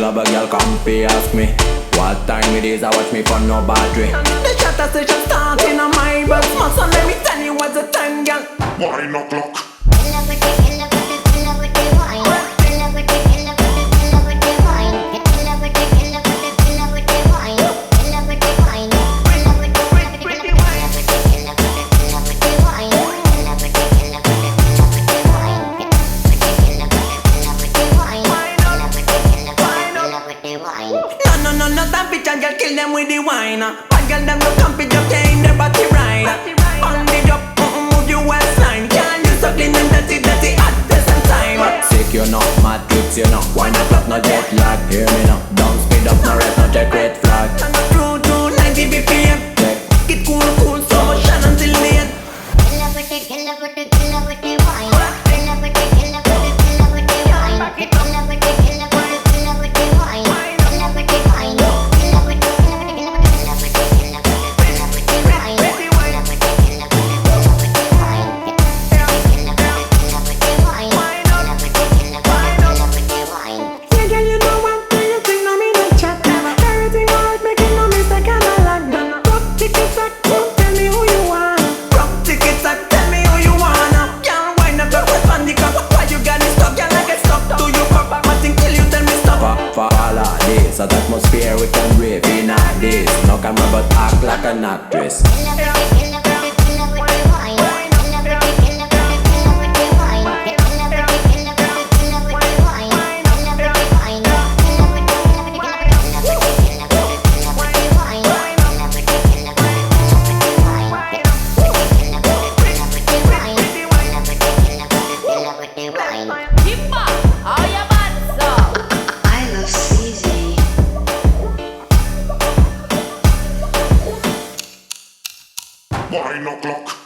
club, a girl come pay ask me what time it is, I watch me for no battery. The chatter session starting on my box. So let me tell you what's the time, girl. Wine o'clock. No, that bitch and girl kill them with the wine. Bad girl them no compete, just in their body right. On the drop, move your waistline. Can't you so clean and dirty at the same time. Sick you know, mad trips you know. Wine o'clock no jet lag. Hear me now, don't speed up, no red, no check red flag. True, 90 BPM. Get cool, so much shine until the end. So the atmosphere we can rave in at this. No camera but act like an actress. Kybba, how you bad so? I love Sleazy. Wine o'clock.